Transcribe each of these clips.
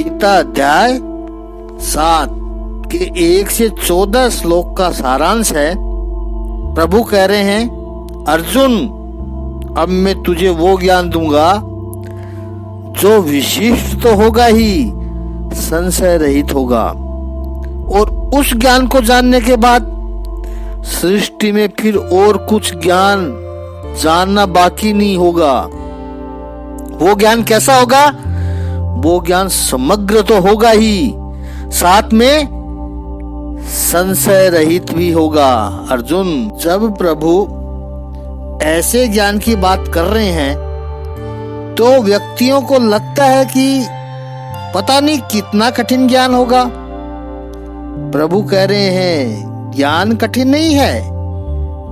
गीता अध्याय 7 के 1 से 14 श्लोक का सारांश है। प्रभु कह रहे हैं, अर्जुन, अब मैं तुझे वो ज्ञान दूंगा जो विशिष्ट तो होगा ही, संशय रहित होगा। और उस ज्ञान को जानने के बाद सृष्टि में फिर और कुछ ज्ञान जानना बाकी नहीं होगा। वो ज्ञान कैसा होगा? वो ज्ञान समग्र तो होगा ही, साथ में संशय रहित भी होगा। अर्जुन, जब प्रभु ऐसे ज्ञान की बात कर रहे हैं तो व्यक्तियों को लगता है कि पता नहीं कितना कठिन ज्ञान होगा। प्रभु कह रहे हैं, ज्ञान कठिन नहीं है,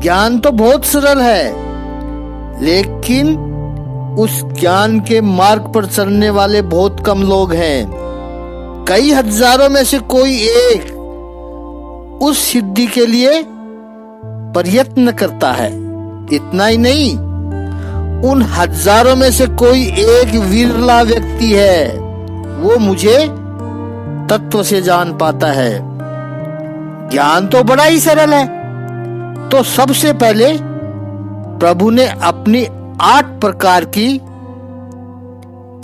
ज्ञान तो बहुत सरल है, लेकिन उस ज्ञान के मार्ग पर चलने वाले बहुत कम लोग हैं। कई हजारों में से कोई एक उस सिद्धि के लिए प्रयत्न करता है। इतना ही नहीं, उन हजारों में से कोई एक विरला व्यक्ति है, वो मुझे तत्व से जान पाता है। ज्ञान तो बड़ा ही सरल है। तो सबसे पहले प्रभु ने अपनी 8 प्रकार की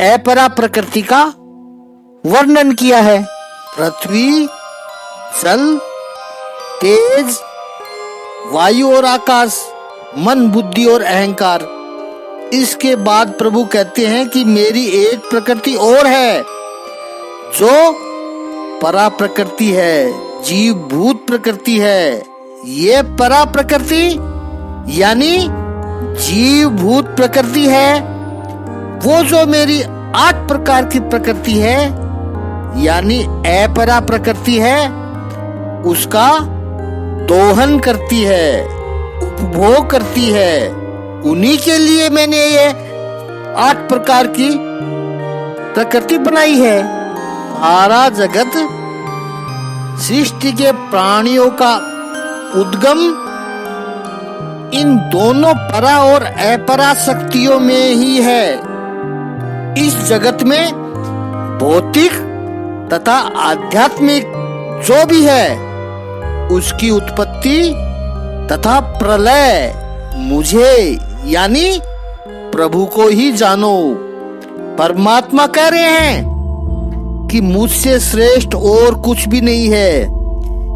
अपरा प्रकृति का वर्णन किया है। पृथ्वी, जल, तेज, वायु और आकाश, मन, बुद्धि और अहंकार। इसके बाद प्रभु कहते हैं कि मेरी एक प्रकृति और है जो परा प्रकृति है, जीव भूत प्रकृति है। ये परा प्रकृति यानी जीव भूत प्रकृति है, वो जो मेरी 8 प्रकार की प्रकृति है यानी अपरा प्रकृति है, उसका दोहन करती है, उपभोग करती है। उन्हीं के लिए मैंने ये 8 प्रकार की प्रकृति बनाई है। सारा जगत सृष्टि के प्राणियों का उद्गम इन दोनों परा और अपरा शक्तियों में ही है। इस जगत में भौतिक तथा आध्यात्मिक जो भी है, उसकी उत्पत्ति तथा प्रलय मुझे यानी प्रभु को ही जानो। परमात्मा कह रहे हैं कि मुझसे श्रेष्ठ और कुछ भी नहीं है।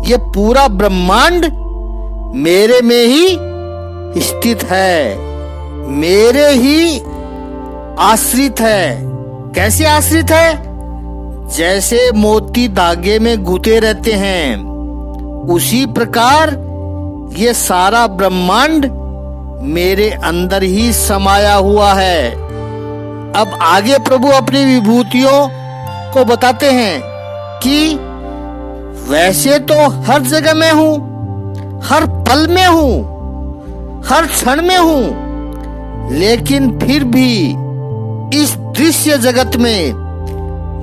ये पूरा ब्रह्मांड मेरे में ही स्थित है, मेरे ही आश्रित है। कैसे आश्रित है? जैसे मोती धागे में गुथे रहते हैं, उसी प्रकार ये सारा ब्रह्मांड मेरे अंदर ही समाया हुआ है। अब आगे प्रभु अपनी विभूतियों को बताते हैं कि वैसे तो हर जगह में हूं, हर पल में हूं, हर क्षण में हूं, लेकिन फिर भी इस दृश्य जगत में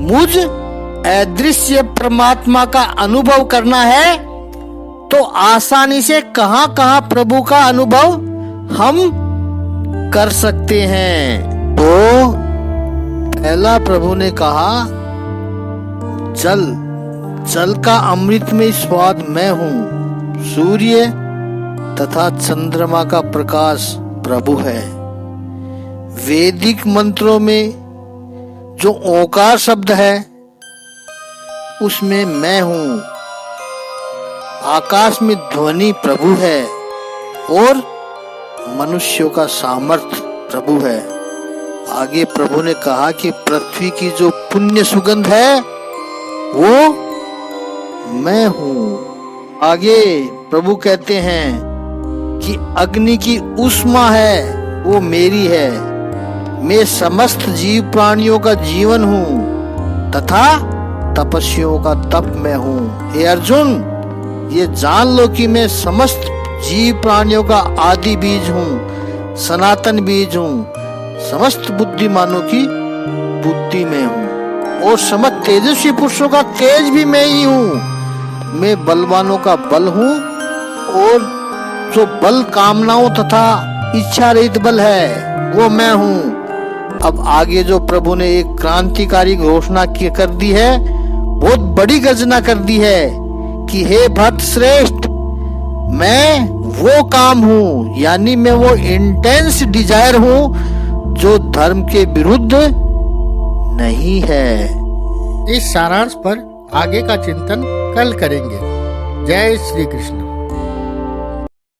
मुझ अदृश्य परमात्मा का अनुभव करना है तो आसानी से कहां प्रभु का अनुभव हम कर सकते हैं। तो पहला प्रभु ने कहा, जल का अमृत में स्वाद मैं हूँ। सूर्य तथा चंद्रमा का प्रकाश प्रभु है। वैदिक मंत्रों में जो ओंकार शब्द है उसमें मैं हूँ। आकाश में ध्वनि प्रभु है और मनुष्यों का सामर्थ्य प्रभु है। आगे प्रभु ने कहा कि पृथ्वी की जो पुण्य सुगंध है वो मैं हूँ। आगे प्रभु कहते हैं कि अग्नि की ऊष्मा है वो मेरी है। मैं समस्त जीव प्राणियों का जीवन हूँ तथा तपस्वियों का तप मैं हूँ। हे अर्जुन, ये जान लो कि मैं समस्त जीव प्राणियों का आदि बीज हूँ, सनातन बीज हूँ, समस्त बुद्धिमानों की बुद्धि में हूँ और समस्त तेजस्वी पुरुषों का तेज भी मैं ही हूँ। मैं बलवानों का बल हूँ और जो बल कामनाओं तथा इच्छा रहित बल है वो मैं हूँ। अब आगे जो प्रभु ने एक क्रांतिकारी घोषणा कर दी है, बहुत बड़ी गर्जना कर दी है कि हे भक्त श्रेष्ठ, मैं वो काम हूं, यानी मैं वो इंटेंस डिजायर हूं जो धर्म के विरुद्ध नहीं है। इस सारांश पर आगे का चिंतन कल करेंगे। जय श्री कृष्ण।